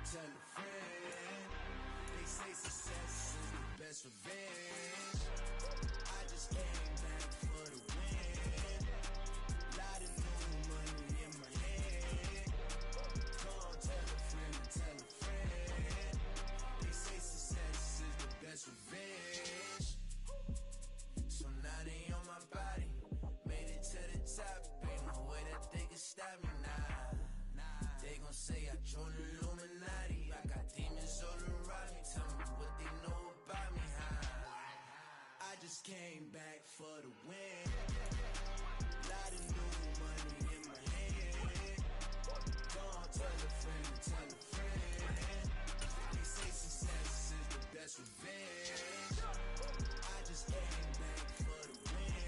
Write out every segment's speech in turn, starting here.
tell a friend. They say success is the best revenge. I just came back for the win. Lot of new money in my hand. Go on, tell a friend and tell a friend. They say success is the best revenge. So now they on my body. Made it to the top. Ain't no way that they can stop me now. They gon' say I joined the Illuminati. I got demons all around me. Tell me what they know about me, huh? I just came back for the win. Lot of new money in my hand. Go on, tell a friend and tell a friend. They say success is the best revenge. I just came back for the win.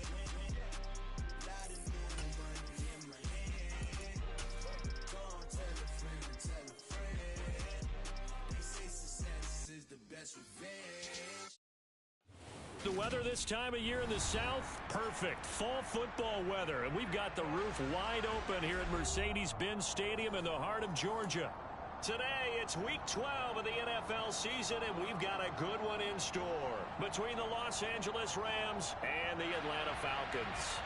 Lot of new money in my hand. Go on, tell a friend and tell a friend. They say success is the best revenge. The weather this time of year in the South, perfect. Fall football weather, and we've got the roof wide open here at Mercedes-Benz Stadium in the heart of Georgia. Today, it's Week 12 of the NFL season, and we've got a good one in store between the Los Angeles Rams and the Atlanta Falcons.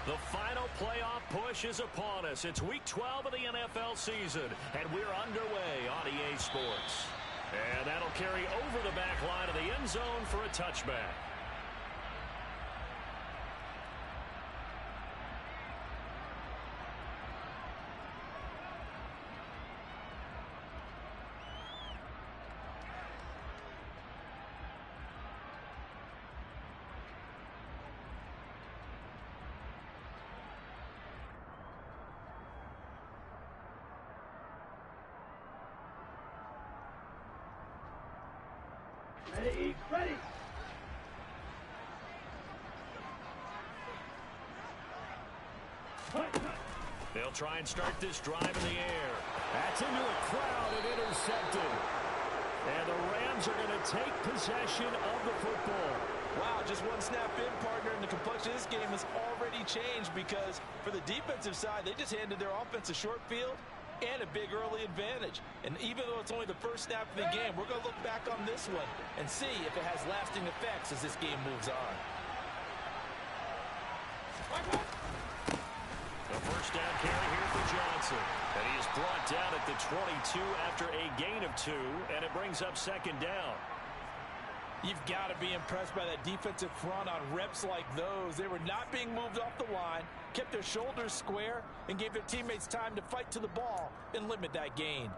The final playoff push is upon us. It's Week 12 of the NFL season, and we're underway on EA Sports. And that'll carry over the back line of the end zone for a touchback. Ready. They'll try and start this drive in the air. That's into a crowd and intercepted. And the Rams are going to take possession of the football. Wow, just one snap in, partner, and the complexion of this game has already changed because for the defensive side, they just handed their offense a short field and a big early advantage. And even though it's only the first snap of the game, we're going to look back on this one and see if it has lasting effects as this game moves on. The first down carry here for Johnson. And he is brought down at the 22 after a gain of 2, and it brings up second down. You've got to be impressed by that defensive front on reps like those. They were not being moved off the line, kept their shoulders square, and gave their teammates time to fight to the ball and limit that gain.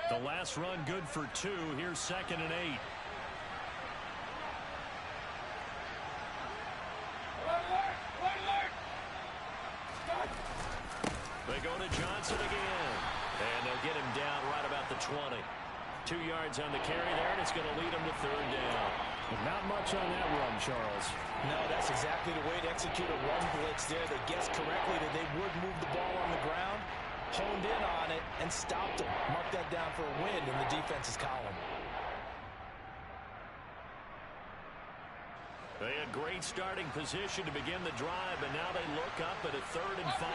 The last run good for 2. Here's 2nd and 8. They go to Johnson again, and they'll get him down right about the 20. 2 yards on the carry there, and it's going to lead them to 3rd down. Not much on that run, Charles. No, that's exactly the way to execute a run blitz there. They guessed correctly that they would move the ball on the ground, honed in on it, and stopped them. Mark that down for a win in the defense's column. They had great starting position to begin the drive, and now they look up at a 3rd and 5.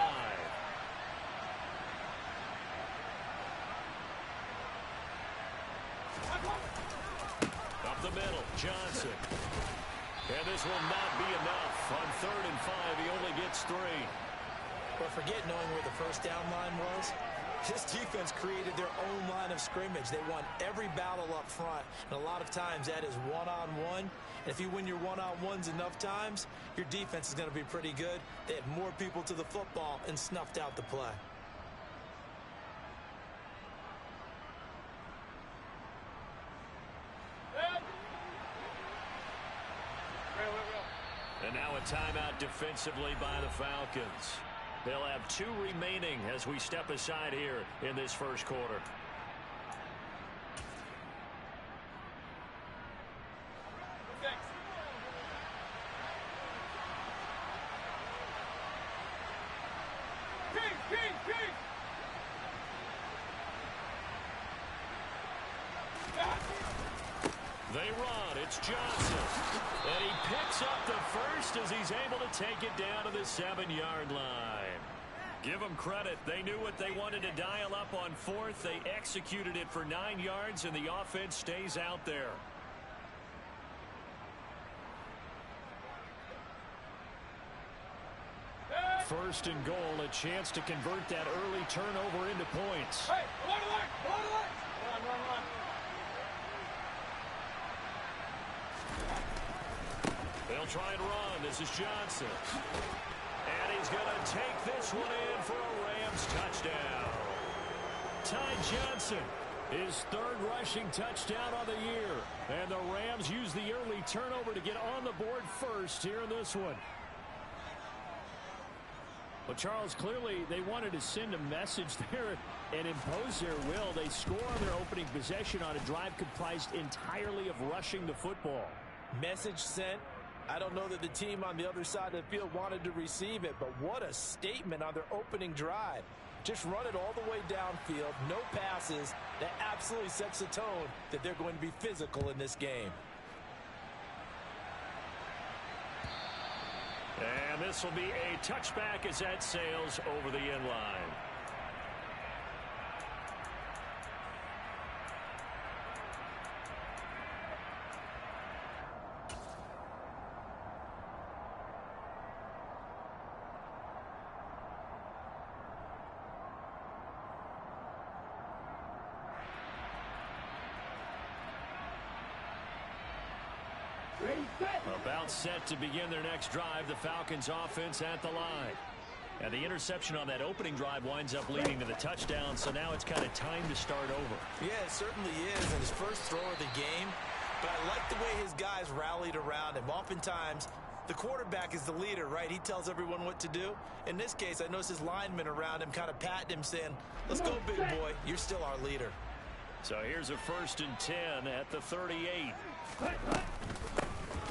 Up the middle, Johnson. And this will not be enough. On 3rd and 5, he only gets 3. But forget knowing where the first down line was. This defense created their own line of scrimmage. They won every battle up front, and a lot of times that is one-on-one. And if you win your one-on-ones enough times, your defense is going to be pretty good. They had more people to the football and snuffed out the play. And now a timeout defensively by the Falcons. They'll have 2 remaining as we step aside here in this first quarter. They run. It's Johnson. And he picks up the first as he's able to take it down to the 7-yard line. Give them credit. They knew what they wanted to dial up on fourth. They executed it for 9 yards, and the offense stays out there. First and goal, a chance to convert that early turnover into points. Hey, run. They'll try and run. This is Johnson. And he's going to take this one in for a Rams touchdown. Ty Johnson, his third rushing touchdown of the year. And the Rams use the early turnover to get on the board first here in this one. Well, Charles, clearly they wanted to send a message there and impose their will. They score on their opening possession on a drive comprised entirely of rushing the football. Message sent. I don't know that the team on the other side of the field wanted to receive it, but what a statement on their opening drive. Just run it all the way downfield, no passes. That absolutely sets the tone that they're going to be physical in this game. And this will be a touchback as that sails over the end line. About set to begin their next drive, the Falcons offense at the line. And the interception on that opening drive winds up leading to the touchdown, so now it's kind of time to start over. Yeah, it certainly is in his first throw of the game. But I like the way his guys rallied around him. Oftentimes, the quarterback is the leader, right? He tells everyone what to do. In this case, I noticed his linemen around him kind of patting him, saying, "Let's go, big boy. You're still our leader." So here's a 1st and 10 at the 38.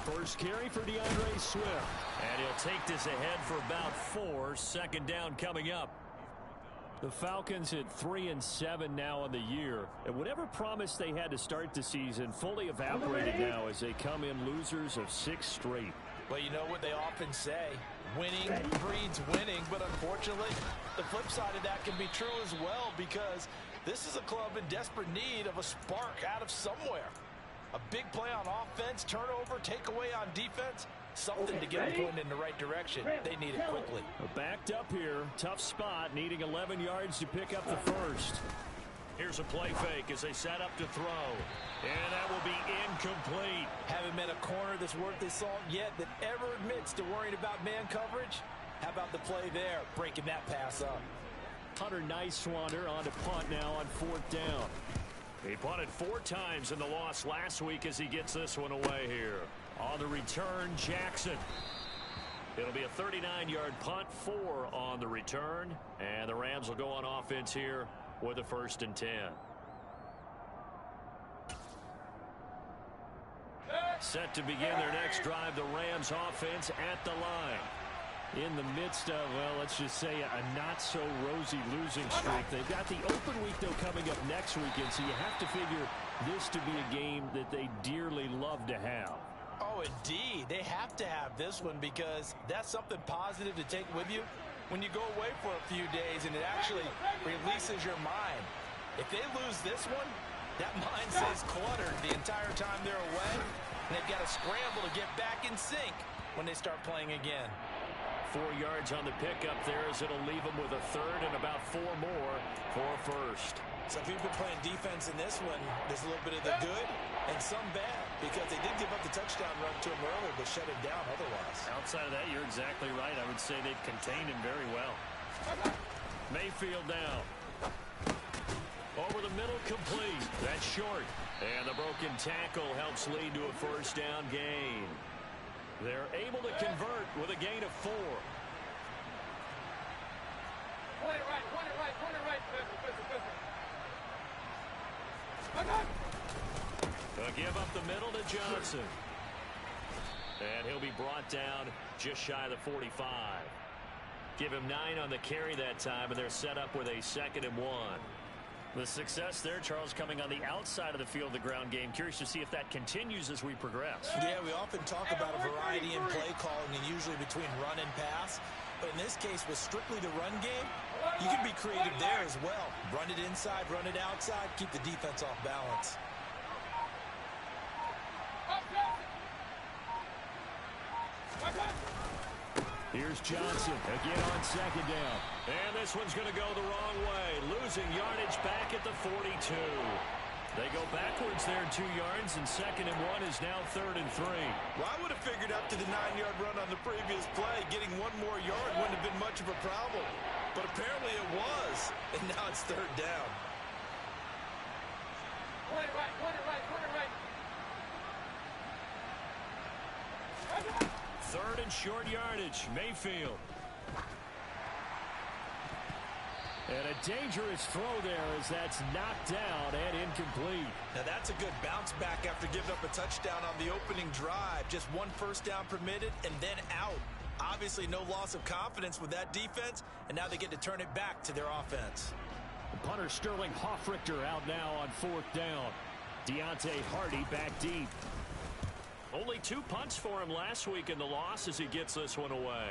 First carry for DeAndre Swift. And he'll take this ahead for about 4. Second down coming up. The Falcons at 3-7 now on the year. And whatever promise they had to start the season fully evaporated now as they come in losers of 6 straight. Well, you know what they often say. Winning breeds winning. But unfortunately, the flip side of that can be true as well, because this is a club in desperate need of a spark out of somewhere. A big play on offense, turnover, takeaway on defense, something to get them going in the right direction. They need it quickly. Backed up here, tough spot, needing 11 yards to pick up the first. Here's a play fake as they set up to throw. And that will be incomplete. Haven't met a corner that's worth his salt yet that ever admits to worrying about man coverage. How about the play there, breaking that pass up? Hunter Nicewander on to punt now on 4th down. He punted 4 times in the loss last week as he gets this one away here. On the return, Jackson. It'll be a 39-yard punt, 4 on the return. And the Rams will go on offense here with a 1st and 10. Set to begin their next drive, the Rams offense at the line. In the midst of, well, let's just say a not-so-rosy losing streak. They've got the open week, though, coming up next weekend, so you have to figure this to be a game that they dearly love to have. Oh, indeed. They have to have this one because that's something positive to take with you when you go away for a few days, and it actually releases your mind. If they lose this one, that mind stays cluttered the entire time they're away, and they've got to scramble to get back in sync when they start playing again. 4 yards on the pickup there as it'll leave them with a 3rd and about 4 more for a first. So if you've been playing defense in this one, there's a little bit of the good and some bad, because they did give up the touchdown run to him earlier, but shut him down otherwise. Outside of that, you're exactly right. I would say they've contained him very well. Mayfield down. Over the middle, complete. That's short. And the broken tackle helps lead to a 1st down gain. They're able to convert with a gain of 4. Corner right. They'll give up the middle to Johnson. And he'll be brought down just shy of the 45. Give him 9 on the carry that time, and they're set up with a 2nd and 1. The success there, Charles, coming on the outside of the field, the ground game. Curious to see if that continues as we progress. Yeah, we often talk about a variety in play calling and usually between run and pass. But in this case, with strictly the run game, you can be creative there as well. Run it inside, run it outside, keep the defense off balance. Here's Johnson again on second down. And this one's going to go the wrong way. Losing yardage back at the 42. They go backwards there 2 yards, and 2nd and 1 is now 3rd and 3. Well, I would have figured after the 9-yard run on the previous play, getting 1 more yard wouldn't have been much of a problem. But apparently it was, and now it's 3rd down. Point it right, point it right, point it right. 3rd and short yardage, Mayfield. And a dangerous throw there as that's knocked down and incomplete. Now that's a good bounce back after giving up a touchdown on the opening drive. Just 1 first down permitted and then out. Obviously no loss of confidence with that defense, and now they get to turn it back to their offense. The punter Sterling Hoffrichter out now on 4th down. Deontay Hardy back deep. Only 2 punts for him last week in the loss as he gets this one away.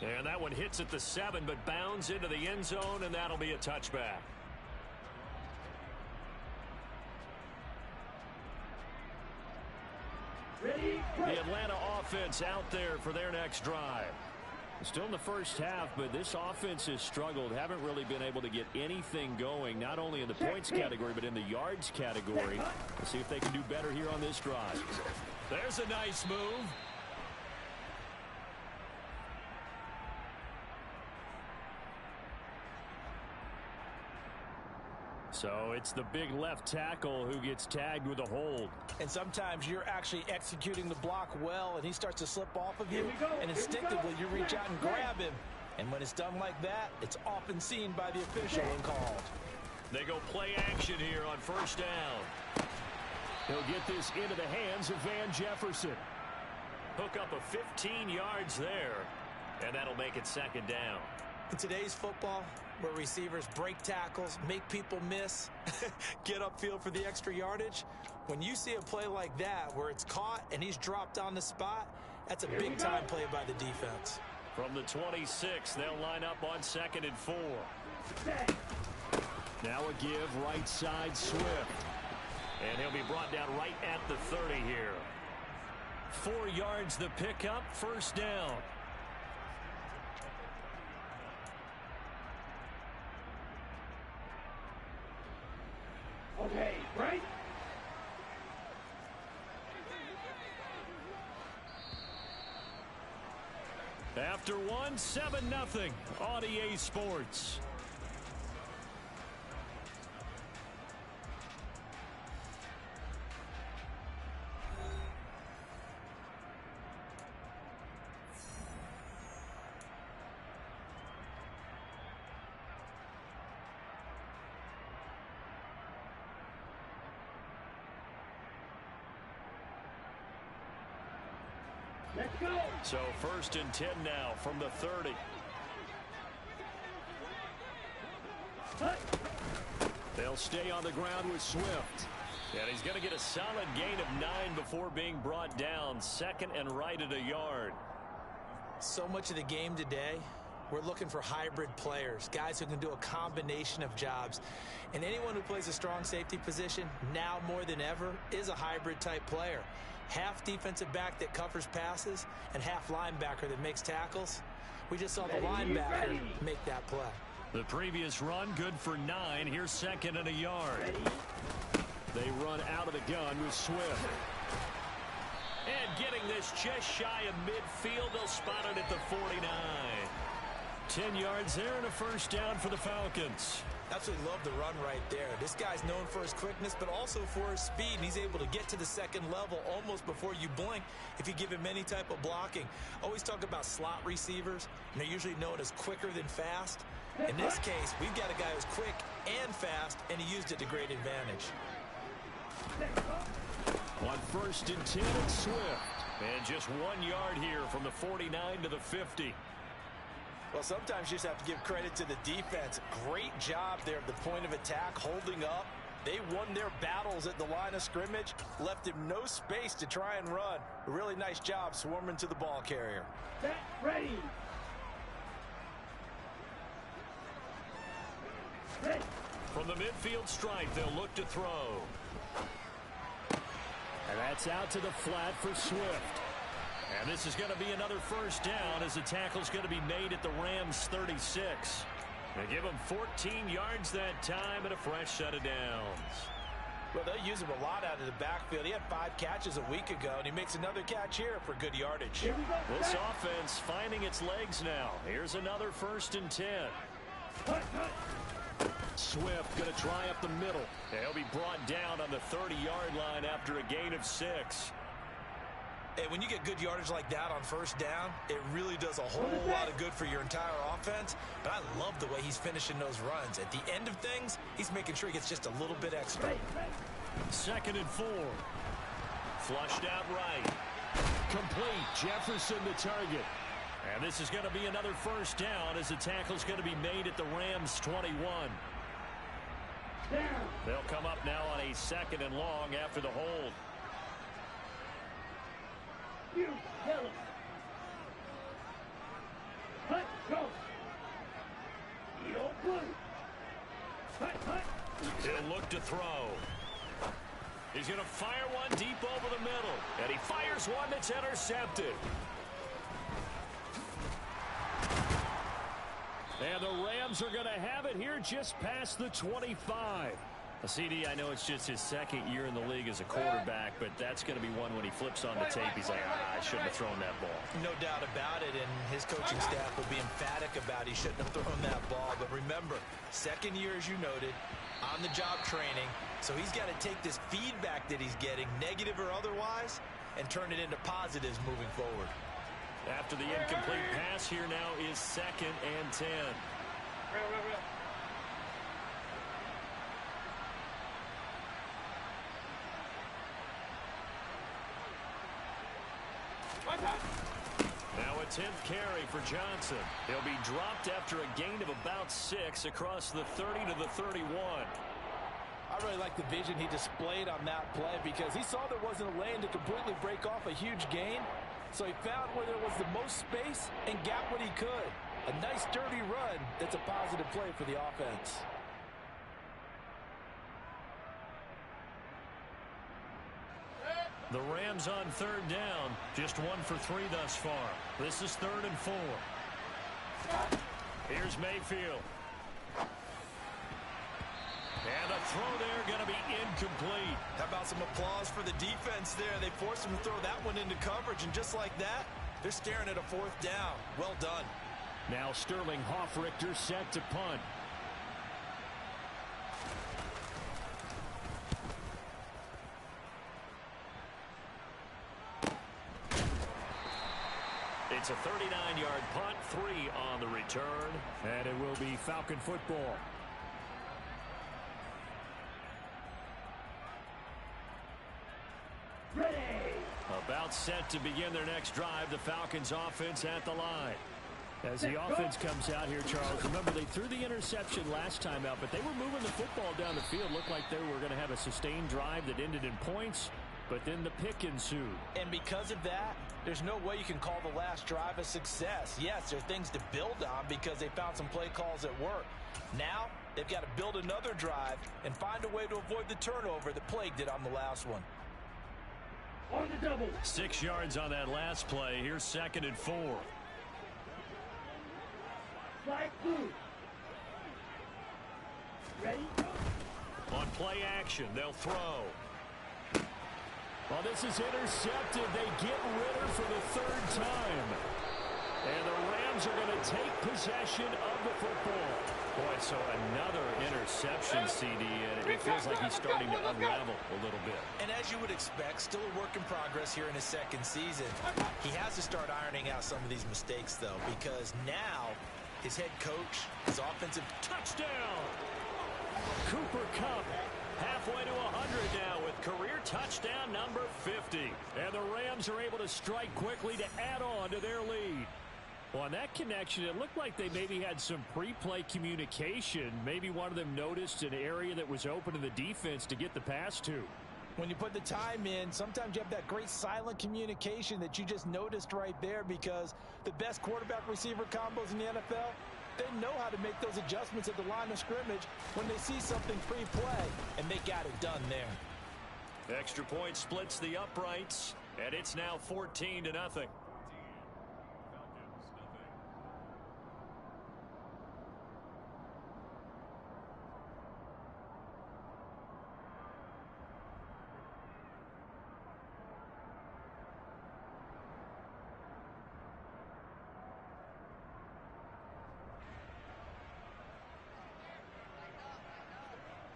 And that one hits at the 7, but bounds into the end zone, and that'll be a touchback. The Atlanta offense out there for their next drive. Still in the first half, but this offense has struggled. Haven't really been able to get anything going, not only in the points category, but in the yards category. Let's see if they can do better here on this drive. There's a nice move. So it's the big left tackle who gets tagged with a hold. And sometimes you're actually executing the block well, and he starts to slip off of you, and instinctively you reach out and grab him. And when it's done like that, it's often seen by the official and called. They go play action here on 1st down. He'll get this into the hands of Van Jefferson. Hook up a 15 yards there, and that'll make it 2nd down. In today's football, where receivers break tackles, make people miss, get upfield for the extra yardage, when you see a play like that where it's caught and he's dropped on the spot, that's a big-time play by the defense. From the 26, they'll line up on 2nd and 4. Now a give right side Swift. And he'll be brought down right at the 30 here. 4 yards the pickup, 1st down. Okay, right? After 1, 7-0. Audier Sports. Let's go. So 1st and 10 now from the 30. They'll stay on the ground with Swift. And he's going to get a solid gain of 9 before being brought down. 2nd and right at a yard. So much of the game today, we're looking for hybrid players, guys who can do a combination of jobs. And anyone who plays a strong safety position, now more than ever, is a hybrid type player. Half defensive back that covers passes and half linebacker that makes tackles. We just saw the linebacker make that play. The previous run good for 9. Here's 2nd and a yard. They run out of the gun with Swift. And getting this just shy of midfield, they'll spot it at the 49. 10 yards there and a 1st down for the Falcons. Absolutely love the run right there. This guy's known for his quickness, but also for his speed. And he's able to get to the 2nd level almost before you blink if you give him any type of blocking. Always talk about slot receivers, and they're usually known as quicker than fast. In this case, we've got a guy who's quick and fast, and he used it to great advantage. On 1st and 10, it's Swift. And just 1 yard here from the 49 to the 50. Well, sometimes you just have to give credit to the defense. Great job there at the point of attack, holding up. They won their battles at the line of scrimmage, left him no space to try and run. A really nice job swarming to the ball carrier. Set, ready. Ready. From the midfield stripe, they'll look to throw. And that's out to the flat for Swift. And this is going to be another first down as the tackle's going to be made at the Rams' 36. They give him 14 yards that time and a fresh set of downs. Well, they'll use him a lot out of the backfield. He had 5 catches a week ago, and he makes another catch here for good yardage. Here we go. This offense finding its legs now. Here's another 1st and 10. Cut. Swift going to try up the middle. He'll be brought down on the 30-yard line after a gain of 6. And when you get good yardage like that on first down, it really does a whole lot of good for your entire offense. But I love the way he's finishing those runs. At the end of things, he's making sure he gets just a little bit extra. 2nd and 4. Flushed out right. Complete. Jefferson the target. And this is going to be another first down as the tackle's going to be made at the Rams' 21. Down. They'll come up now on a 2nd and long after the hold. You tell him. Cut, go. You don't play. Cut. He'll look to throw. He's going to fire one deep over the middle. And he fires one that's intercepted. And the Rams are going to have it here just past the 25. CD, I know it's just his 2nd year in the league as a quarterback, but that's going to be one when he flips on the tape. He's like, I shouldn't have thrown that ball. No doubt about it, and his coaching staff will be emphatic about he shouldn't have thrown that ball. But remember, 2nd year, as you noted, on-the-job training, so he's got to take this feedback that he's getting, negative or otherwise, and turn it into positives moving forward. After the incomplete pass, here now is 2nd and 10. Real. Now a 10th carry for Johnson. He'll be dropped after a gain of about 6 across the 30 to the 31. I really like the vision he displayed on that play because he saw there wasn't a lane to completely break off a huge gain. So he found where there was the most space and got what he could. A nice dirty run that's a positive play for the offense. The Rams on 3rd down. Just 1 for 3 thus far. This is 3rd and 4. Here's Mayfield. And the throw there going to be incomplete. How about some applause for the defense there? They forced him to throw that one into coverage, and just like that, they're staring at a 4th down. Well done. Now Sterling Hoffrichter set to punt. It's a 39-yard punt, 3 on the return. And it will be Falcon football. Ready. About set to begin their next drive. The Falcons offense at the line. As the offense comes out here, Charles, remember they threw the interception last time out, but they were moving the football down the field. Looked like they were going to have a sustained drive that ended in points, but then the pick ensued. And because of that, there's no way you can call the last drive a success. Yes, there are things to build on because they found some play calls that work. Now, they've got to build another drive and find a way to avoid the turnover that plagued it on the last one. On the double. 6 yards on that last play. Here's 2nd and 4. Flag blue. Ready, go. On play action, they'll throw. Well, this is intercepted. They get Ritter for the 3rd time. And the Rams are going to take possession of the football. Boy, so another interception, CD, and it feels like he's starting to unravel a little bit. And as you would expect, still a work in progress here in his 2nd season. He has to start ironing out some of these mistakes, though, because now his head coach, his offensive Touchdown! Cooper Kupp halfway to 100 now with career touchdown number 50. And the Rams are able to strike quickly to add on to their lead. Well, on that connection, it looked like they maybe had some pre-play communication. Maybe one of them noticed an area that was open to the defense to get the pass to. When you put the time in, sometimes you have that great silent communication that you just noticed right there, because the best quarterback-receiver combos in the NFL, they know how to make those adjustments at the line of scrimmage when they see something pre-play, and they got it done there. Extra point splits the uprights, and it's now 14-0.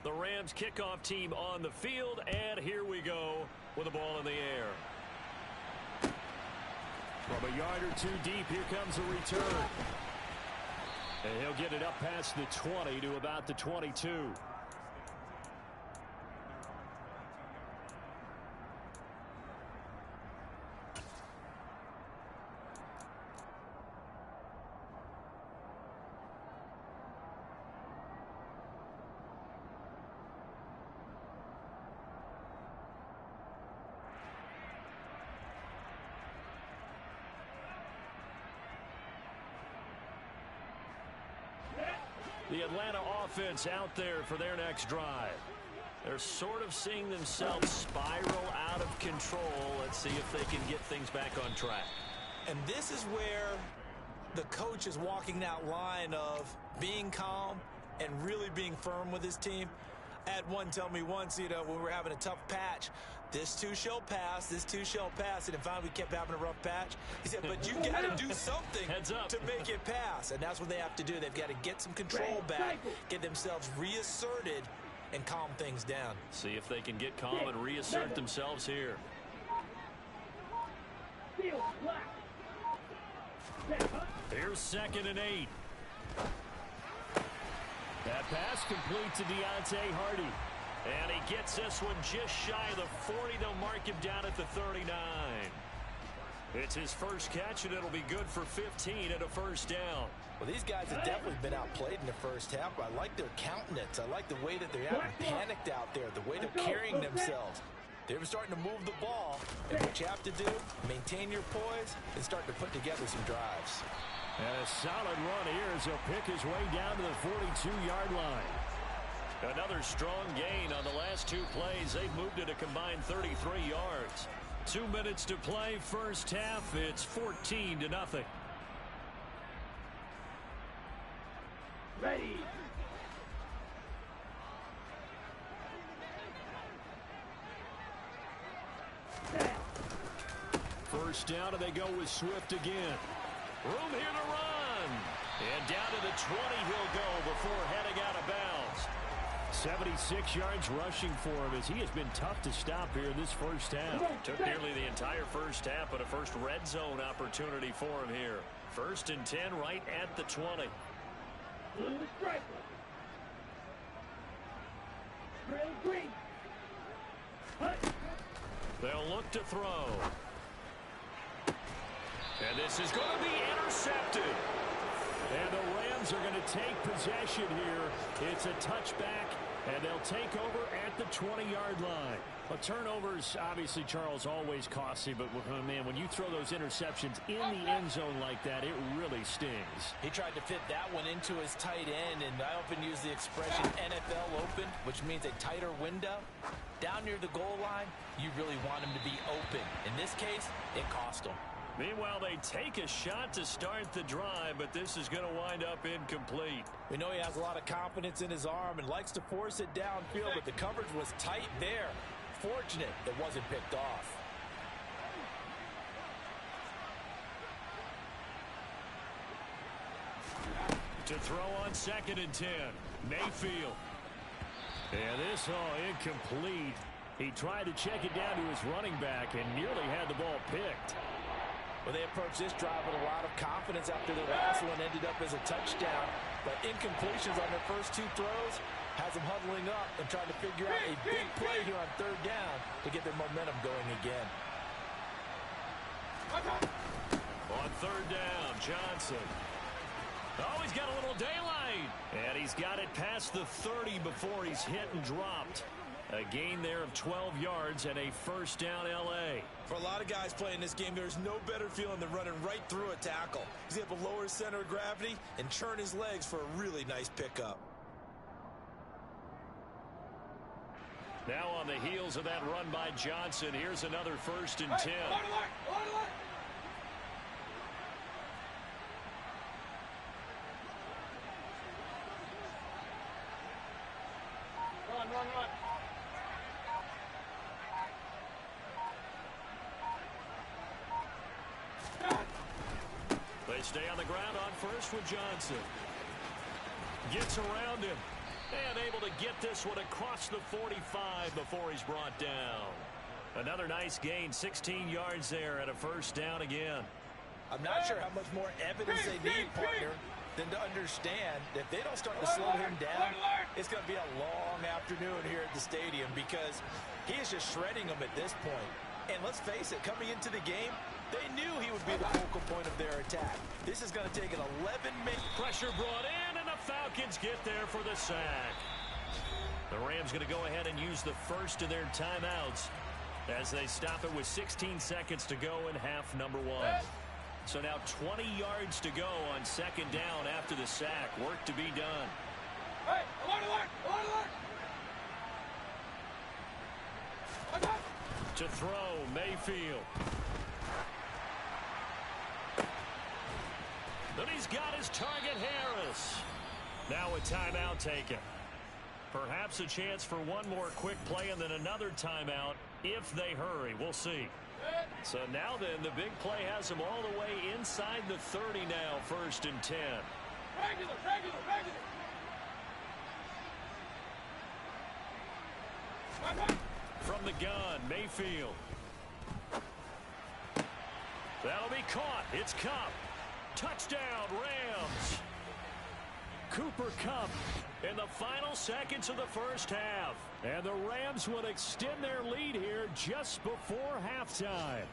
The Rams kickoff team on the field, and here we go with the ball in the air. From a yard or two deep, here comes a return. And he'll get it up past the 20 to about the 22. The Atlanta offense out there for their next drive. They're sort of seeing themselves spiral out of control. Let's see if they can get things back on track. And this is where the coach is walking that line of being calm and really being firm with his team. I had one tell me once, when we were having a tough patch, this too shall pass, this too shall pass. And then finally we kept having a rough patch. He said, but you got to do something to make it pass. And that's what they have to do. They've got to get some control back, get themselves reasserted, and calm things down. See if they can get calm and reassert themselves here. Here's 2nd and 8. That pass complete to Deontay Hardy. And he gets this one just shy of the 40. They'll mark him down at the 39. It's his first catch, and it'll be good for 15 and a first down. Well, these guys have definitely been outplayed in the first half. I like their countenance. I like the way that they're having panicked out there, the way they're carrying themselves. They're starting to move the ball. And what you have to do, maintain your poise and start to put together some drives. And a solid run here as he'll pick his way down to the 42-yard line. Another strong gain on the last two plays. They've moved it a combined 33 yards. 2 minutes to play, first half. It's 14-0. Ready. First down, and they go with Swift again. Room here to run. And down to the 20 he'll go before heading out of bounds. 76 yards rushing for him as he has been tough to stop here in this first half. Took nearly the entire first half, but a first red zone opportunity for him here. 1st and 10 right at the 20. Blue striker. Trail green. They'll look to throw. And this is going to be intercepted. And the Rams are going to take possession here. It's a touchback, and they'll take over at the 20-yard line. Well, turnovers, obviously, Charles, always costly, but, man, when you throw those interceptions in the end zone like that, it really stings. He tried to fit that one into his tight end, and I often use the expression NFL open, which means a tighter window. Down near the goal line, you really want him to be open. In this case, it cost him. Meanwhile, they take a shot to start the drive, but this is going to wind up incomplete. We know he has a lot of confidence in his arm and likes to force it downfield, but the coverage was tight there. Fortunate it wasn't picked off. To throw on 2nd and 10. Mayfield. And this incomplete. He tried to check it down to his running back and nearly had the ball picked. Well, they approached this drive with a lot of confidence after the last one ended up as a touchdown. But incompletions on their first two throws has them huddling up and trying to figure out a big play here on 3rd down to get their momentum going again. On third down. Johnson. Oh, he's got a little daylight. And he's got it past the 30 before he's hit and dropped. A gain there of 12 yards and a first down L.A. For a lot of guys playing this game, there's no better feeling than running right through a tackle. He's able to lower his center of gravity and turn his legs for a really nice pickup. Now on the heels of that run by Johnson, here's another 1st and 10. Run. They stay on the ground on first with Johnson. Gets around him. And able to get this one across the 45 before he's brought down. Another nice gain, 16 yards there and a first down again. I'm not sure how much more evidence they need, partner, than to understand that if they don't start to slow him down, it's going to be a long afternoon here at the stadium because he is just shredding them at this point. And let's face it, coming into the game, they knew he would be the focal point of their attack. This is going to take an 11-minute pressure brought in, and the Falcons get there for the sack. The Rams going to go ahead and use the first of their timeouts as they stop it with 16 seconds to go in half number 1. So now 20 yards to go on second down after the sack. Work to be done. To throw, Mayfield. Then he's got his target, Harris. Now a timeout taken. Perhaps a chance for one more quick play and then another timeout if they hurry. We'll see. So now then, the big play has him all the way inside the 30 now, 1st and 10. Regular. From the gun, Mayfield. That'll be caught. It's Kupp. Touchdown, Rams. Cooper Kupp in the final seconds of the first half. And the Rams would extend their lead here just before halftime.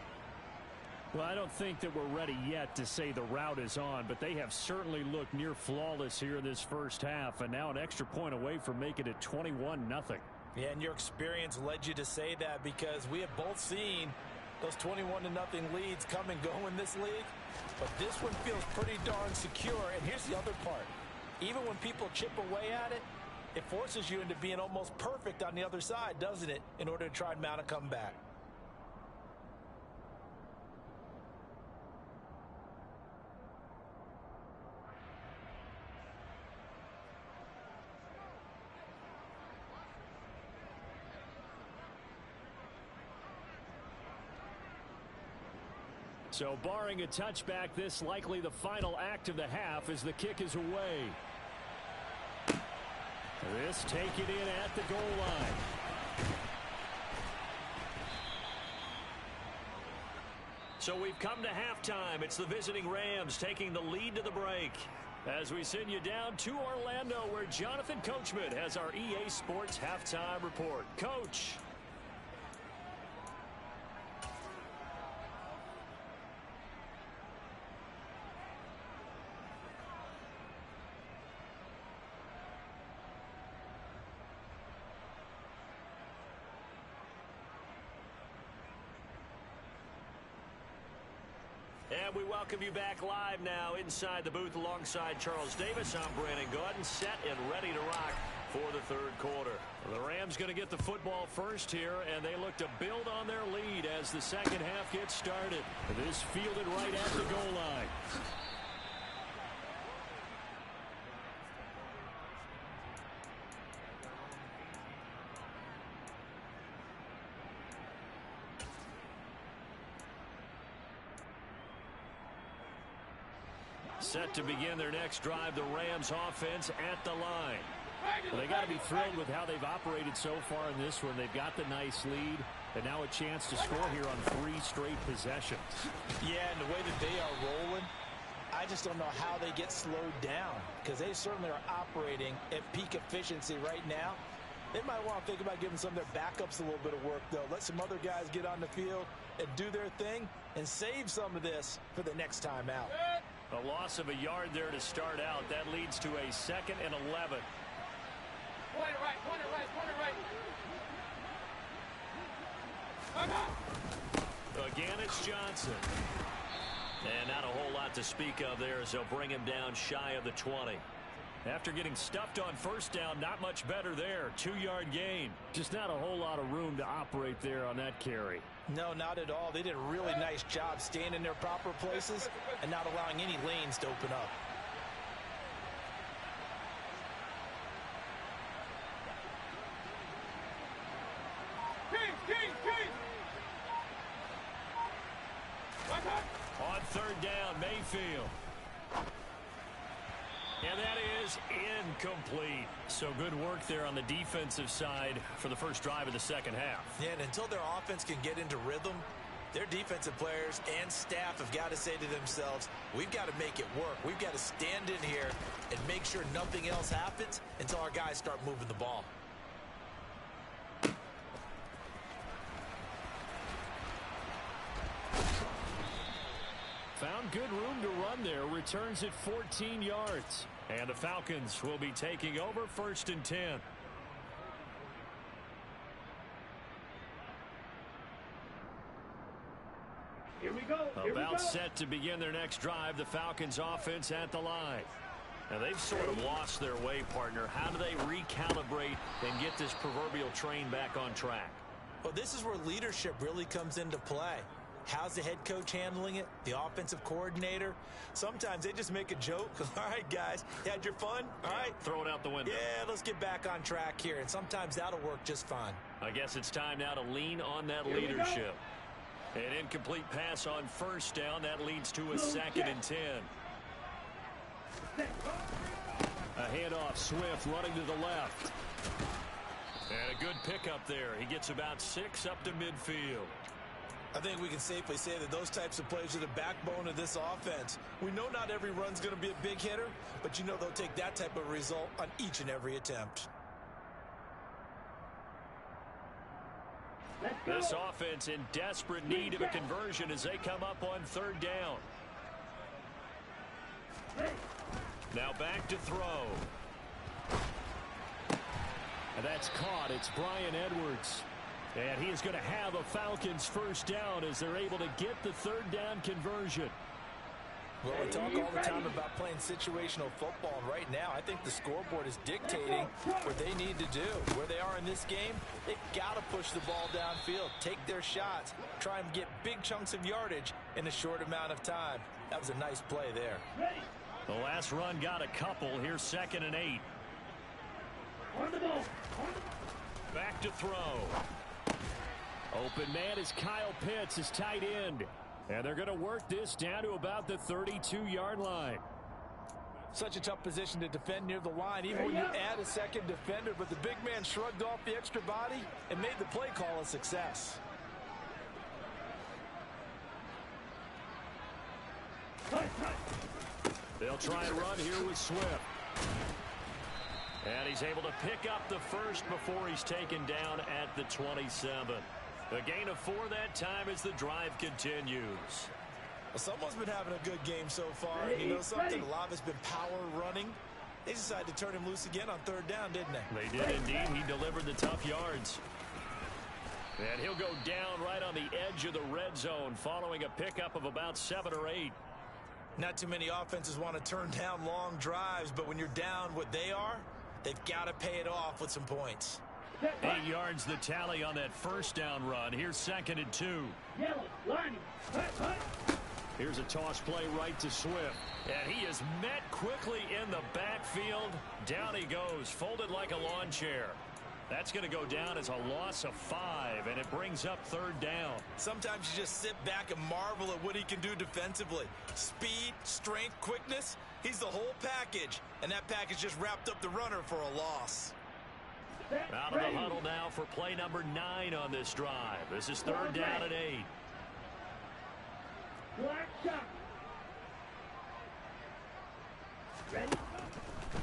Well, I don't think that we're ready yet to say the route is on, but they have certainly looked near flawless here in this first half, and now an extra point away from making it 21-0. Yeah, and your experience led you to say that because we have both seen those 21-0 leads come and go in this league. But this one feels pretty darn secure. And here's the other part. Even when people chip away at it, it forces you into being almost perfect on the other side, doesn't it, in order to try and mount a comeback. So barring a touchback, this likely the final act of the half as the kick is away. This take it in at the goal line. So we've come to halftime. It's the visiting Rams taking the lead to the break. As we send you down to Orlando where Jonathan Coachman has our EA Sports halftime report. Coach. And we welcome you back live now inside the booth alongside Charles Davis. I'm Brandon Gordon, set and ready to rock for the third quarter. The Rams going to get the football first here, and they look to build on their lead as the second half gets started. This fielded right at the goal line. Set to begin their next drive, the Rams offense at the line. Well, they got to be thrilled with how they've operated so far in this one. They've got the nice lead, and now a chance to score here on 3 straight possessions. Yeah, and the way that they are rolling, I just don't know how they get slowed down because they certainly are operating at peak efficiency right now. They might want to think about giving some of their backups a little bit of work, though. Let some other guys get on the field and do their thing and save some of this for the next time out. A loss of a yard there to start out. That leads to a 2nd and 11. Point it right, point it right, point it right. Again, it's Johnson. And not a whole lot to speak of there as they'll bring him down shy of the 20. After getting stuffed on first down, not much better there. 2-yard gain. Just not a whole lot of room to operate there on that carry. No, not at all. They did a really nice job staying in their proper places and not allowing any lanes to open up. On 3rd down, Mayfield. And that is incomplete. So good work there on the defensive side for the first drive of the second half. Yeah, and until their offense can get into rhythm, their defensive players and staff have got to say to themselves, we've got to make it work. We've got to stand in here and make sure nothing else happens until our guys start moving the ball. Found good room to run there. Returns it 14 yards. And the Falcons will be taking over 1st and 10. Here we go. About set to begin their next drive, the Falcons offense at the line. Now they've sort of lost their way, partner. How do they recalibrate and get this proverbial train back on track? Well, this is where leadership really comes into play. How's the head coach handling it? The offensive coordinator? Sometimes they just make a joke. All right, guys, you had your fun? All right. Throw it out the window. Yeah, let's get back on track here. And sometimes that'll work just fine. I guess it's time now to lean on that leadership. An incomplete pass on 1st down. That leads to a 2nd and 10. A handoff, Swift running to the left. And a good pickup there. He gets about 6 up to midfield. I think we can safely say that those types of plays are the backbone of this offense. We know not every run's going to be a big hitter, but you know they'll take that type of result on each and every attempt. This offense in desperate need of a conversion as they come up on 3rd down. Now back to throw. And that's caught. It's Brian Edwards. And he is going to have a Falcons 1st down as they're able to get the 3rd down conversion. Well, we talk all the time about playing situational football, and right now I think the scoreboard is dictating what they need to do. Where they are in this game, they've got to push the ball downfield, take their shots, try and get big chunks of yardage in a short amount of time. That was a nice play there. The last run got a couple. Here's 2nd and 8. Back to throw. Open man is Kyle Pitts, his tight end. And they're going to work this down to about the 32-yard line. Such a tough position to defend near the line, even when you add a second defender. But the big man shrugged off the extra body and made the play call a success. They'll try and run here with Swift. And he's able to pick up the first before he's taken down at the 27. A gain of 4 that time as the drive continues. Well, someone's been having a good game so far. You know something? A lot of it's been power running. They decided to turn him loose again on 3rd down, didn't they? They did indeed. He delivered the tough yards. And he'll go down right on the edge of the red zone following a pickup of about 7 or 8. Not too many offenses want to turn down long drives, but when you're down what they are, they've got to pay it off with some points. 8 yards the tally on that 1st down run. Here's 2nd and 2. Here's a toss play right to Swift. And he is met quickly in the backfield. Down he goes, folded like a lawn chair. That's going to go down as a loss of 5, and it brings up 3rd down. Sometimes you just sit back and marvel at what he can do defensively. Speed, strength, quickness, he's the whole package. And that package just wrapped up the runner for a loss. Out of the huddle now for play number 9 on this drive. This is 3rd down and 8. Black shot. Ready?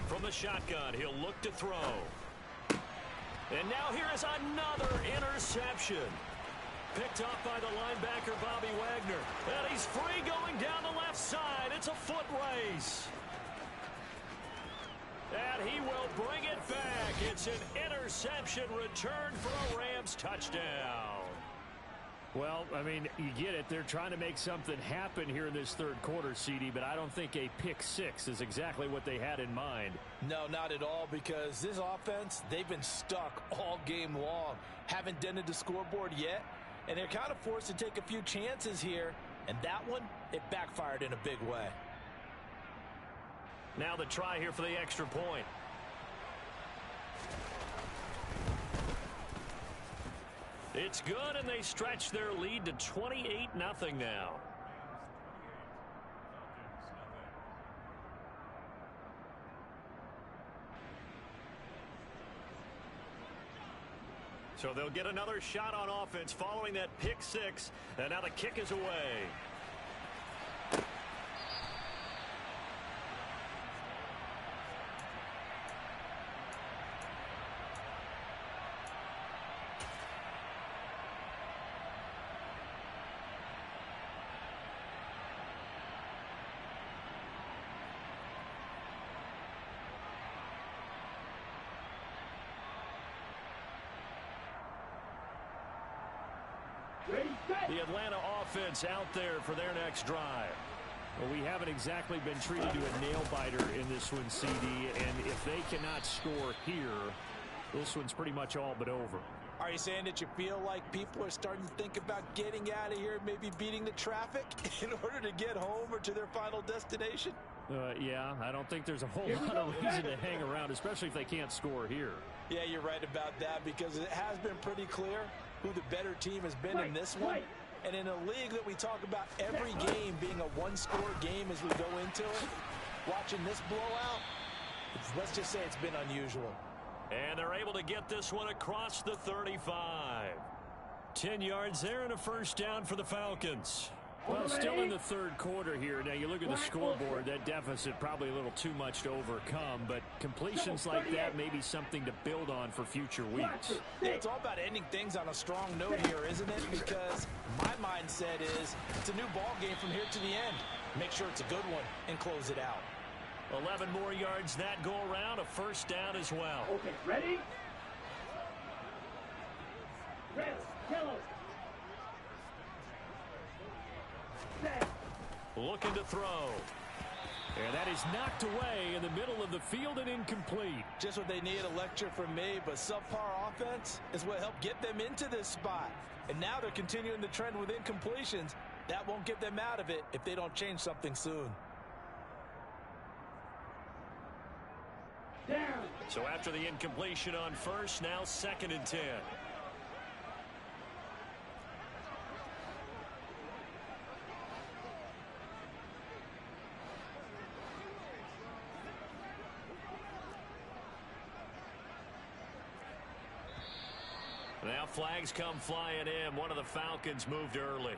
From the shotgun, he'll look to throw. And now here is another interception. Picked off by the linebacker, Bobby Wagner. And he's free going down the left side. It's a foot race. And he will bring it back. It's an interception return for a Rams touchdown. Well, I mean, you get it. They're trying to make something happen here in this third quarter, CD, but I don't think a pick six is exactly what they had in mind. No, not at all, because this offense, they've been stuck all game long. Haven't dented the scoreboard yet, and they're kind of forced to take a few chances here, and that one, it backfired in a big way. Now the try here for the extra point. It's good, and they stretch their lead to 28-0 now. So they'll get another shot on offense following that pick six, and now the kick is away. The Atlanta offense out there for their next drive. Well, we haven't exactly been treated to a nail-biter in this one, CD, and if they cannot score here, this one's pretty much all but over. Are you saying that you feel like people are starting to think about getting out of here, maybe beating the traffic in order to get home or to their final destination? Yeah, I don't think there's a whole lot of reason to hang around, especially if they can't score here. Yeah, you're right about that, because it has been pretty clear who the better team has been in this one. And in a league that we talk about every game being a one-score game as we go into it, watching this blowout, let's just say it's been unusual. And they're able to get this one across the 35. 10 yards there and a first down for the Falcons. Well, still in the third quarter here. Now, you look at the scoreboard, that deficit probably a little too much to overcome, but completions like that may be something to build on for future weeks. Yeah, it's all about ending things on a strong note here, isn't it? Because my mindset is it's a new ball game from here to the end. Make sure it's a good one and close it out. 11 more yards that go around, a first down as well. Okay, ready? Red, yellow. Set. Looking to throw. And that is knocked away in the middle of the field and incomplete. Just what they need, a lecture from me, but subpar offense is what helped get them into this spot. And now they're continuing the trend with incompletions. That won't get them out of it if they don't change something soon. Down. So after the incompletion on first, now 2nd and 10. Now flags come flying in. One of the Falcons moved early.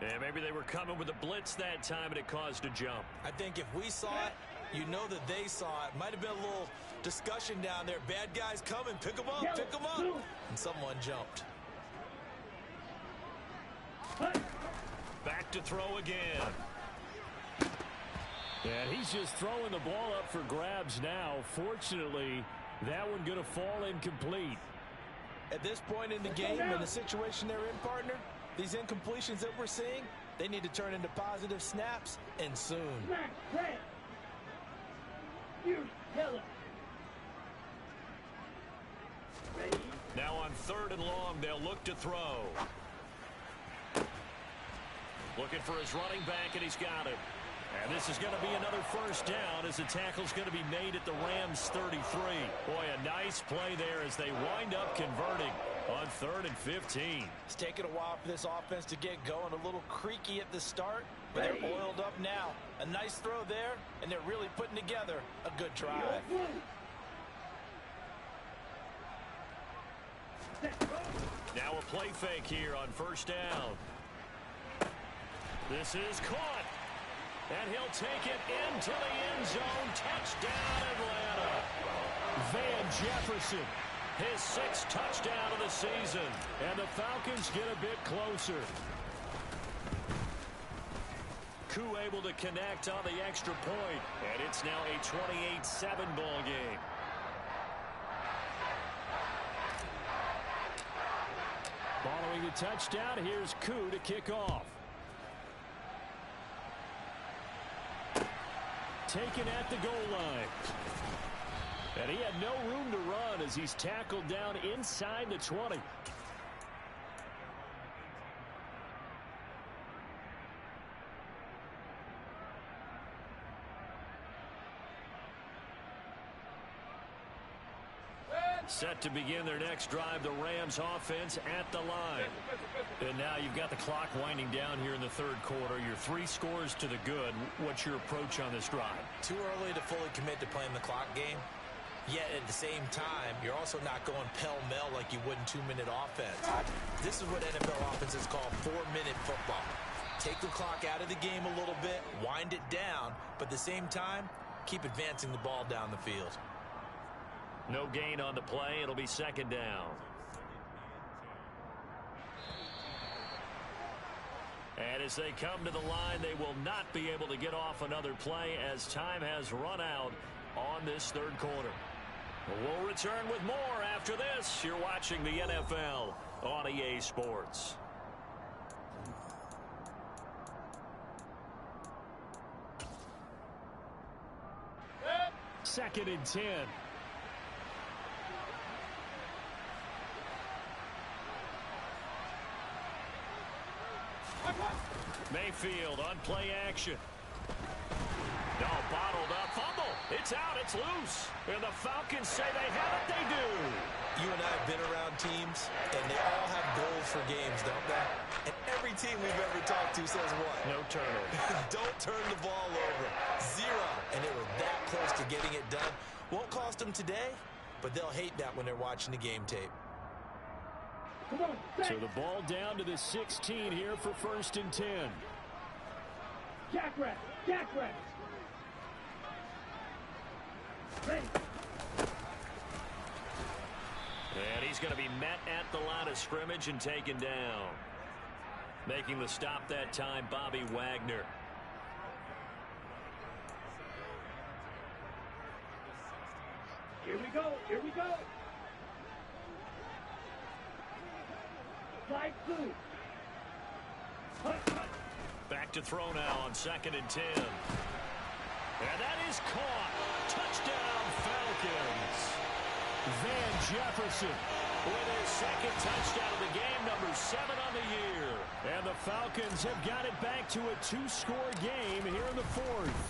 And maybe they were coming with a blitz that time and it caused a jump. I think if we saw it, you know that they saw it. Might have been a little discussion down there. Bad guys coming. Pick them up. Pick them up. And someone jumped. Back to throw again. And he's just throwing the ball up for grabs now. Fortunately, that one going to fall incomplete. At this point in the game, in the situation they're in, partner, these incompletions that we're seeing, they need to turn into positive snaps, and soon. Snack, red. You yellow. Ready? Now on 3rd and long, they'll look to throw. Looking for his running back, and he's got it. And this is going to be another first down as the tackle's going to be made at the Rams 33. Boy, a nice play there as they wind up converting on 3rd and 15. It's taken a while for this offense to get going. A little creaky at the start, but they're oiled up now. A nice throw there, and they're really putting together a good drive. Now a play fake here on first down. This is caught. And he'll take it into the end zone. Touchdown, Atlanta. Van Jefferson His 6th touchdown of the season. And the Falcons get a bit closer. Koo able to connect on the extra point. And it's now a 28-7 ball game. Following the touchdown, here's Koo to kick off. Taken at the goal line. And he had no room to run as he's tackled down inside the 20. Set to begin their next drive, the Rams offense at the line. And now you've got the clock winding down here in the third quarter. You're 3 scores to the good. What's your approach on this drive? Too early to fully commit to playing the clock game. Yet at the same time, you're also not going pell-mell like you would in 2-minute offense. This is what NFL offenses call 4-minute football. Take the clock out of the game a little bit, wind it down, but at the same time, keep advancing the ball down the field. No gain on the play. It'll be 2nd down. And as they come to the line, they will not be able to get off another play as time has run out on this third quarter. We'll return with more after this. You're watching the NFL on EA Sports. Second and 10. Mayfield on play action. No, bottled up. Fumble. It's out. It's loose. And the Falcons say they have it. They do. You and I have been around teams, and they all have goals for games, don't they? And every team we've ever talked to says what? No turnover. Don't turn the ball over. 0. And they were that close to getting it done. Won't cost them today, but they'll hate that when they're watching the game tape. So the ball down to the 16 here for 1st and 10. Jackrabbit. Jackrabbit. Ready. And he's going to be met at the line of scrimmage and taken down. Making the stop that time, Bobby Wagner. Here we go. Here we go. Slide through. Back to throw now on 2nd and 10. And that is caught. Touchdown, Falcons. Van Jefferson with his 2nd touchdown of the game, number 7 on the year. And the Falcons have got it back to a 2-score game here in the 4th.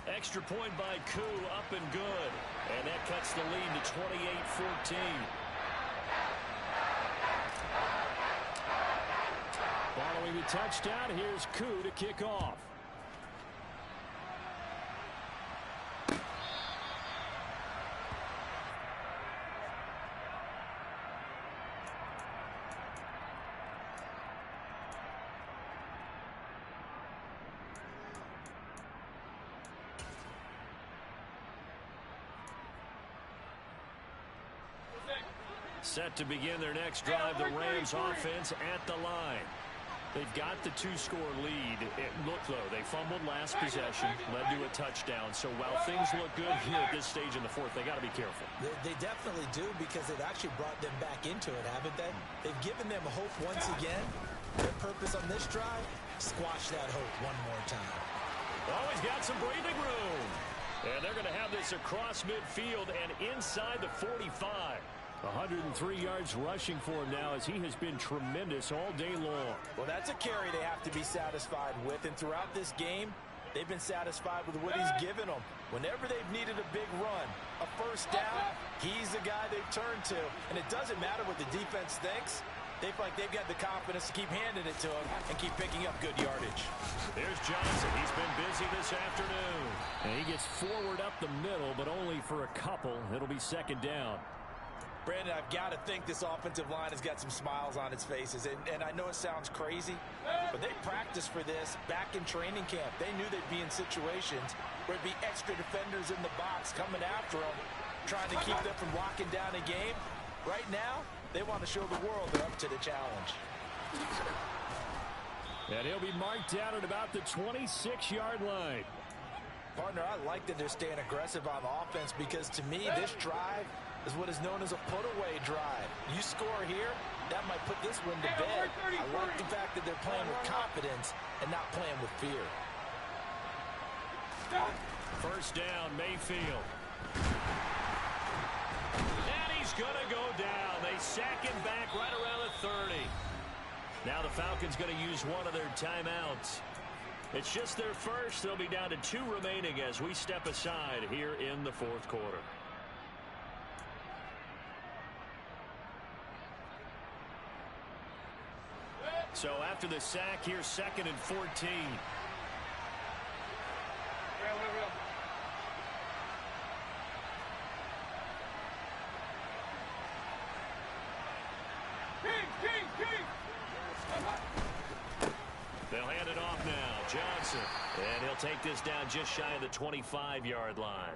Extra point by Koo, up and good. And that cuts the lead to 28-14. Following the touchdown, here's Koo to kick off. Set to begin their next drive, the Rams offense at the line. They've got the 2-score lead. Look, though, they fumbled last possession, led to a touchdown. So while things look good here at this stage in the 4th, they got to be careful. They definitely do, because they've actually brought them back into it, haven't they? They've given them hope once again. Their purpose on this drive, squash that hope one more time. Oh, he's got some breathing room. And they're going to have this across midfield and inside the 45. 103 yards rushing for him now as he has been tremendous all day long. Well, that's a carry they have to be satisfied with. And throughout this game, they've been satisfied with what he's given them. Whenever they've needed a big run, a first down, he's the guy they've turned to. And it doesn't matter what the defense thinks. They feel like they've got the confidence to keep handing it to him and keep picking up good yardage. Here's Johnson. He's been busy this afternoon. And he gets forward up the middle, but only for a couple. It'll be 2nd down. Brandon, I've got to think this offensive line has got some smiles on its faces. And I know it sounds crazy, but they practiced for this back in training camp. They knew they'd be in situations where it'd be extra defenders in the box coming after them. trying to keep them from locking down a game. Right now, they want to show the world they're up to the challenge. And he'll be marked down at about the 26-yard line. Partner, I like that they're staying aggressive on offense because to me, this drive is what is known as a put-away drive. You score here, that might put this one to bed. I like the fact that they're playing with confidence and not playing with fear. First down, Mayfield. And he's going to go down. They sack him back right around the 30. Now the Falcons going to use one of their timeouts. It's just their first. They'll be down to 2 remaining as we step aside here in the fourth quarter. So after the sack, here's 2nd and 14. They'll hand it off now. Johnson. And he'll take this down just shy of the 25-yard line.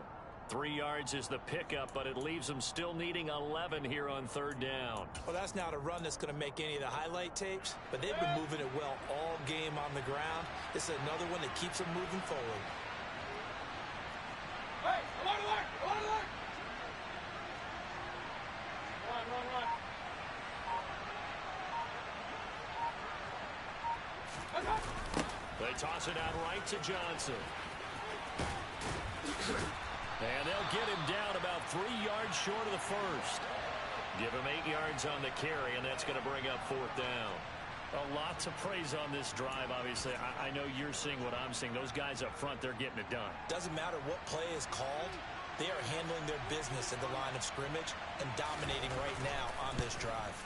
3 yards is the pickup, but it leaves them still needing 11 here on 3rd down. Well, that's not a run that's going to make any of the highlight tapes, but they've been moving it well all game on the ground. This is another one that keeps them moving forward. Hey, come on, alert! Come on, alert! Run. They toss it out right to Johnson. And they'll get him down about 3 yards short of the first. Give him 8 yards on the carry, and that's going to bring up 4th down. A lot to praise on this drive, obviously. I know you're seeing what I'm seeing. Those guys up front, they're getting it done. Doesn't matter what play is called. They are handling their business at the line of scrimmage and dominating right now on this drive.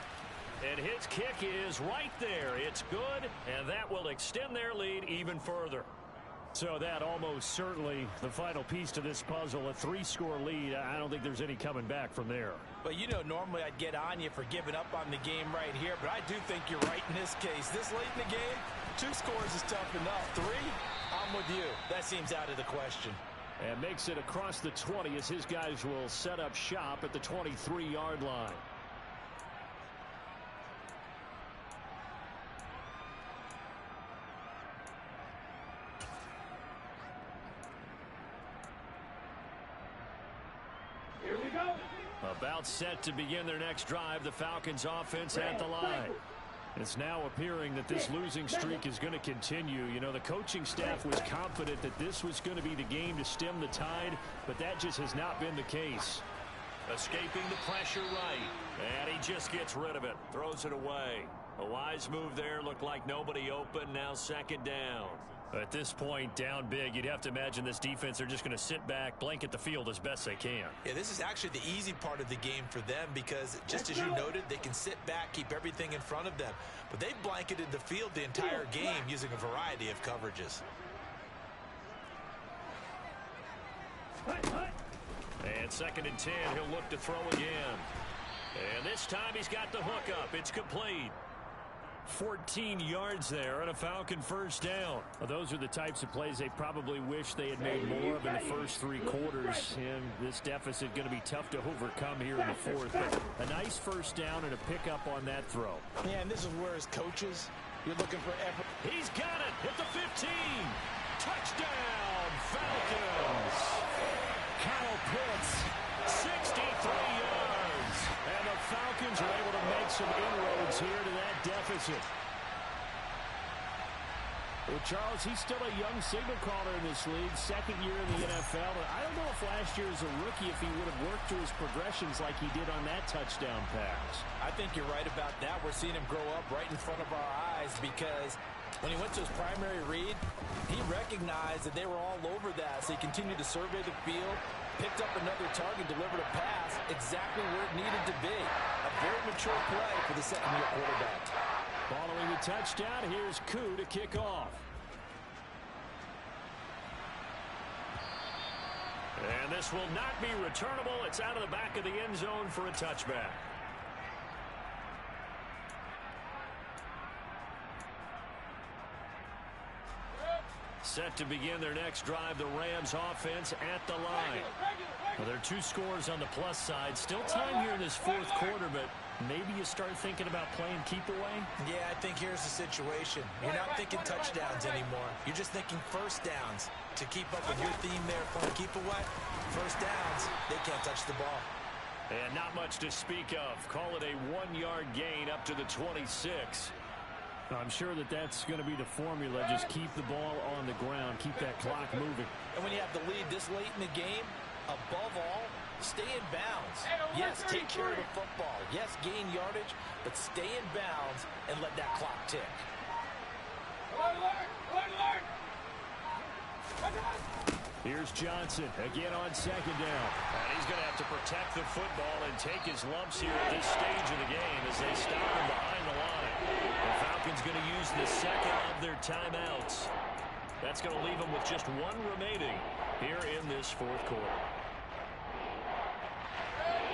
And his kick is right there. It's good, and that will extend their lead even further. So that almost certainly the final piece to this puzzle, a 3-score lead. I don't think there's any coming back from there. But, you know, normally I'd get on you for giving up on the game right here, but I do think you're right in this case. This late in the game, 2 scores is tough enough. 3, I'm with you. That seems out of the question. And makes it across the 20 as his guys will set up shop at the 23-yard line. Here we go. About set to begin their next drive, the Falcons offense at the line. It's now appearing that this losing streak is going to continue. You know, the coaching staff was confident that this was going to be the game to stem the tide, but that just has not been the case. Escaping the pressure right, and he just gets rid of it, throws it away. A wise move there, looked like nobody open, now 2nd down. At this point, down big, you'd have to imagine this defense are just going to sit back, blanket the field as best they can. Yeah, this is actually the easy part of the game for them because, just as you noted, they can sit back, keep everything in front of them. But they've blanketed the field the entire game using a variety of coverages. And 2nd and 10, he'll look to throw again. And this time he's got the hook up. It's complete. 14 yards there and a Falcon first down. Well, those are the types of plays they probably wish they had made more of in the first 3 quarters. And this deficit going to be tough to overcome here in the 4th. But a nice first down and a pickup on that throw. Yeah, and this is where as coaches, you're looking for effort. He's got it at the 15. Touchdown, Falcons. Kyle Pitts, 63 yards. and the Falcons are able to make some inroads here to that deficit. Well, Charles, he's still a young signal caller in this league, 2nd year in the NFL. And I don't know if last year as a rookie, if he would have worked through his progressions like he did on that touchdown pass. I think you're right about that. We're seeing him grow up right in front of our eyes because when he went to his primary read, he recognized that they were all over that. So he continued to survey the field, picked up another target, delivered a pass exactly where it needed to be. A very mature play for the 2nd-year quarterback. Following the touchdown, here's Koo to kick off. And this will not be returnable. It's out of the back of the end zone for a touchback. Set to begin their next drive, the Rams offense at the line. Well, there are 2 scores on the plus side. Still time here in this fourth quarter, but maybe you start thinking about playing keep away? Yeah, I think here's the situation. You're not thinking touchdowns anymore. You're just thinking first downs. To keep up with your theme there, playing keep away, first downs, they can't touch the ball. And not much to speak of. Call it a 1-yard gain up to the 26. I'm sure that's going to be the formula. Just keep the ball on the ground. Keep that clock moving. And when you have the lead this late in the game, above all, stay in bounds. Yes, take care of the football. Yes, gain yardage, but stay in bounds and let that clock tick. Here's Johnson again on second down. And he's going to have to protect the football and take his lumps here at this stage of the game as they stop him behind the line. The Falcons going to use the second of their timeouts. That's going to leave them with just 1 remaining here in this fourth quarter.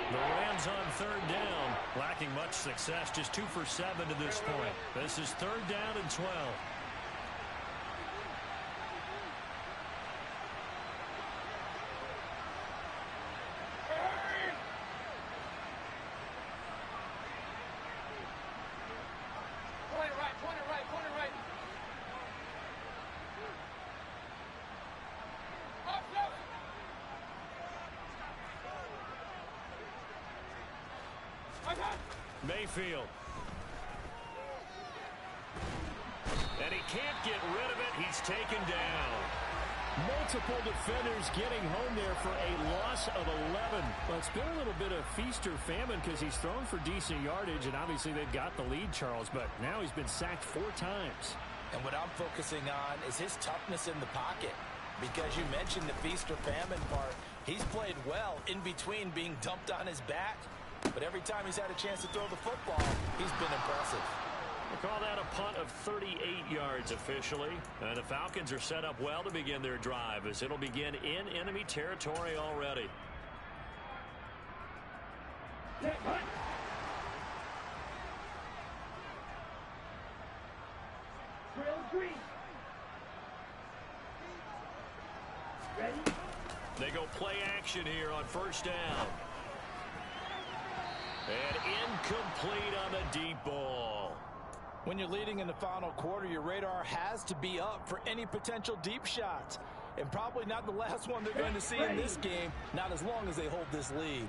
The Rams on third down, lacking much success, just 2 for 7 to this point. This is third down and 12. Mayfield. And he can't get rid of it. He's taken down. Multiple defenders getting home there for a loss of 11. Well, it's been a little bit of feast or famine because he's thrown for decent yardage, and obviously they've got the lead, Charles, but now he's been sacked 4 times. And what I'm focusing on is his toughness in the pocket. Because you mentioned the feast or famine part. He's played well in between being dumped on his back. But every time he's had a chance to throw the football, he's been impressive. We'll call that a punt of 38 yards officially. And the Falcons are set up well to begin their drive as it'll begin in enemy territory already. They go play action here on first down. And incomplete on the deep ball. When you're leading in the final quarter, your radar has to be up for any potential deep shots. And probably not the last one they're going to see in this game, not as long as they hold this lead.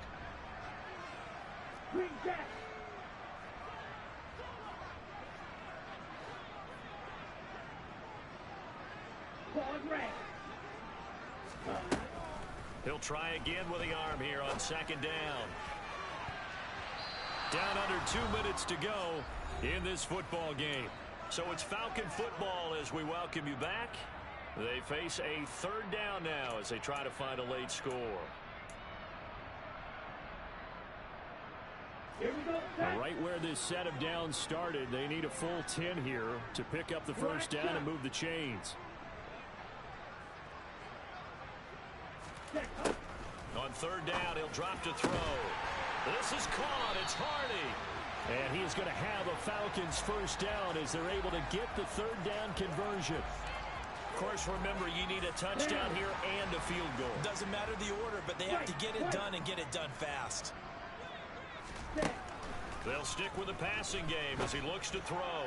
He'll try again with the arm here on second down. Down under 2 minutes to go in this football game. So it's Falcon football as we welcome you back. They face a third down now as they try to find a late score. Here we go. Right where this set of downs started, they need a full 10 here to pick up the first down and move the chains. On third down, he'll drop to throw. This is caught. It's Hardy. And he is going to have a Falcons first down as they're able to get the third down conversion. Of course, remember, you need a touchdown here and a field goal. Doesn't matter the order, but they have to get it done and get it done fast. They'll stick with the passing game as he looks to throw.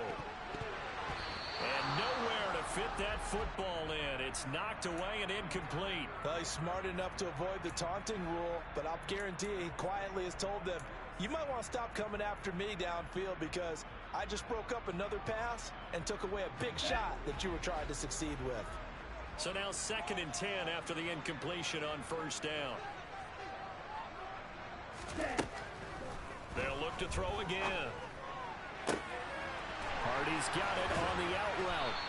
And nowhere to fit that football in. It's knocked away and incomplete. Well, he's smart enough to avoid the taunting rule, but I'll guarantee he quietly has told them, you might want to stop coming after me downfield because I just broke up another pass and took away a big shot that you were trying to succeed with. So now 2nd and 10 after the incompletion on first down. They'll look to throw again. Hardy's got it on the out route.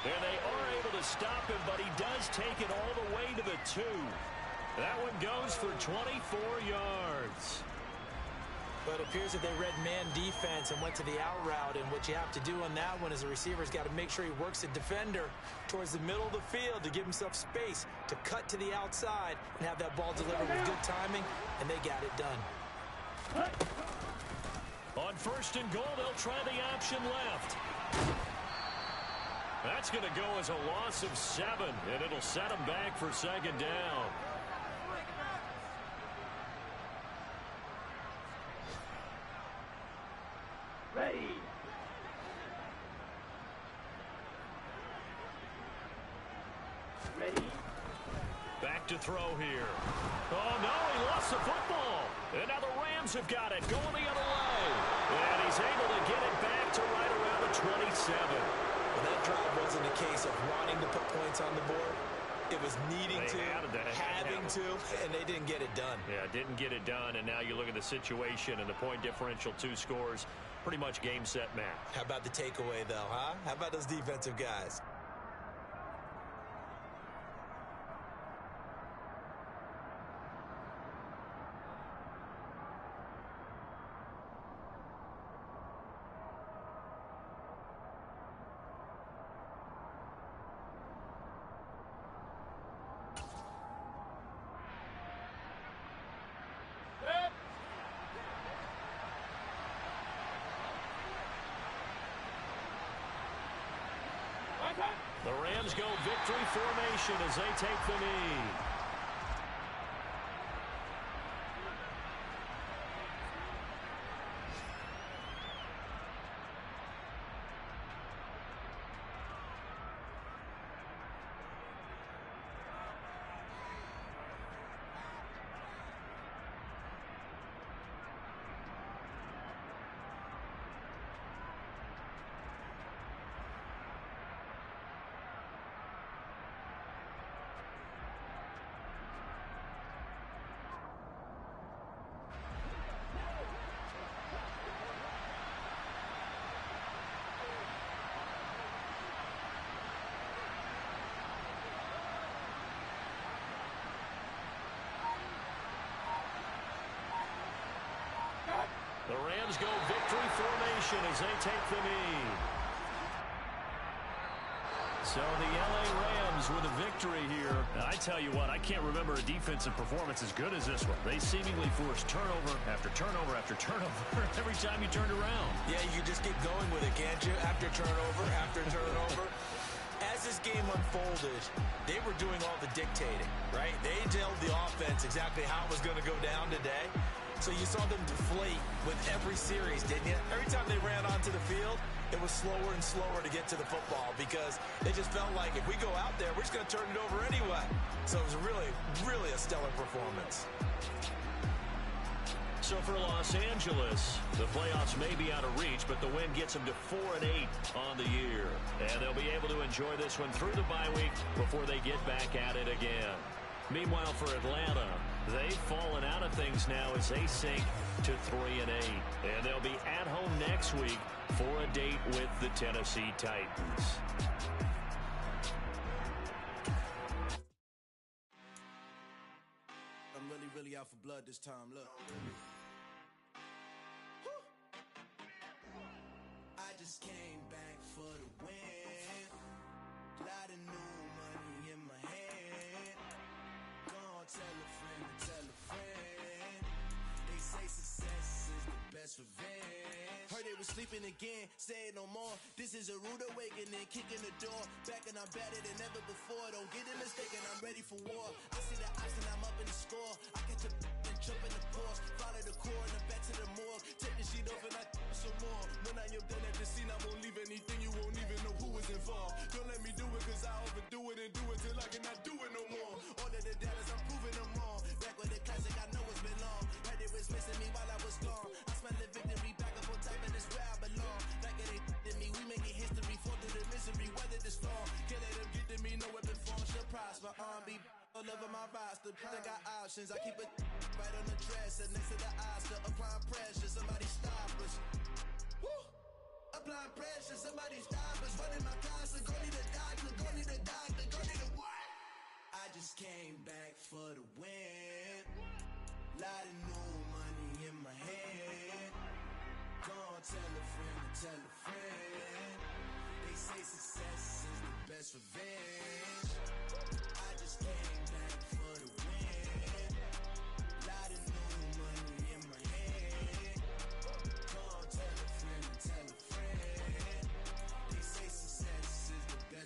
And they are able to stop him, but he does take it all the way to the 2. That one goes for 24 yards. But it appears that they read man defense and went to the out route. And what you have to do on that one is the receiver's got to make sure he works the defender towards the middle of the field to give himself space to cut to the outside and have that ball delivered with good timing, and they got it done. On 1st and goal, they'll try the option left. That's going to go as a loss of 7, and it'll set them back for second down. Ready. Ready. Back to throw here. Oh, no, he lost the football. And now the Rams have got it, going the other way. And he's able to get it back to right around the 27. Well, that drive wasn't a case of wanting to put points on the board. It was needing to, having to, and they didn't get it done. Yeah, didn't get it done, and now you look at the situation and the point differential, 2 scores, pretty much game, set, match. How about the takeaway, though, huh? How about those defensive guys? The Rams go victory formation as they take the knee. The Rams go victory formation as they take the knee. So the L.A. Rams with a victory here. I tell you what, I can't remember a defensive performance as good as this one. They seemingly forced turnover after turnover after turnover every time you turned around. Yeah, you just keep going with it, can't you? After turnover, after turnover. As this game unfolded, they were doing all the dictating, right? They told the offense exactly how it was going to go down today. So you saw them deflate with every series, didn't you? Every time they ran onto the field, it was slower and slower to get to the football because they just felt like if we go out there, we're just going to turn it over anyway. So it was really, really a stellar performance. So for Los Angeles, the playoffs may be out of reach, but the win gets them to 4-8 on the year. And they'll be able to enjoy this one through the bye week before they get back at it again. Meanwhile, for Atlanta, they've fallen out of things now as they sink to 3-8. And they'll be at home next week for a date with the Tennessee Titans. I'm really out for blood this time, look. I just came back for the win. Lot of new money in my hand. Gonna tell a friend to tell a friend. They say success is the best revenge. Heard they was sleeping again, say it no more. This is a rude awakening, kicking the door. Back and I'm better than ever before. Don't get it mistaken, I'm ready for war. I see the option, I'm up in the score. I catch a and jump in the pause. Follow the core and the back to the morgue. Take the sheet off and I some more. When I am done at the scene, I won't leave anything. You won't even know who is involved. Don't let me do it, cause I overdo it and do it till I cannot do it no more. All of the doubters, I'm proving them wrong. Back with the classic, I know it's been long. Heard they was missing me while I was gone. I smell the victory back up on top, and it's where I belong. Like it ain't to me, we making history. Fall through the misery, weather the storm. Can't let them get to me, no weapon form shall prosper. R&B all over my roster. I got options, I keep it right on the dresser. Next to the Oscar, applying pressure. Somebody stop us. Woo! Applying pressure, somebody stop us. Running my concert, go need a doctor, go need a doctor, go need a what? I just came back for the win. Lot of new money in my hand. Gonna tell a friend to tell a friend. They say success is the best revenge. I just came back for the win. Lot of new money in my hand. Gonna tell a friend to tell a friend. They say success is the best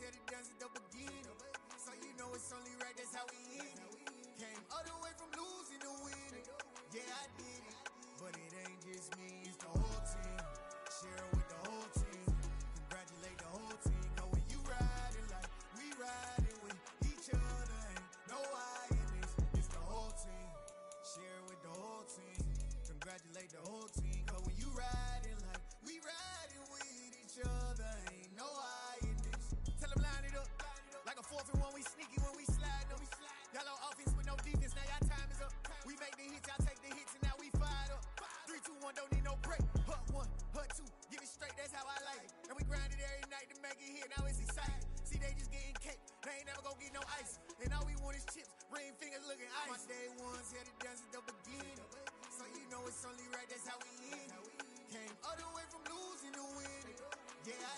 headed down to the beginning. So you know it's only right, that's how we end it. Came all the way from losing to winning. Yeah, I did it. But it ain't just me, it's the whole team. Share it with the whole team. Congratulate the whole team. Cause when you riding like we riding with each other, ain't no I in this. It's the whole team. Share it with the whole team. Congratulate the whole team. Cause when you riding like we riding with each other, ain't no I in this. Tell them line it up. Like a 4th and 1, we sneaky when we slide them. Y'all on offense with no defense, now y'all time is up. We make the hits, y'all take the hits, and now we fired up. 3, 2, 1, don't need no break. Hut 1, hut 2, give it straight, that's how I like it. And we grind it every night to make it hit, now it's exciting. See, they just getting cake, they ain't never gonna get no ice. And all we want is chips, ring fingers looking ice. My day ones headed down to the beginning. So you know it's only right, that's how we end it. Came all the way from losing to winning. Yeah, I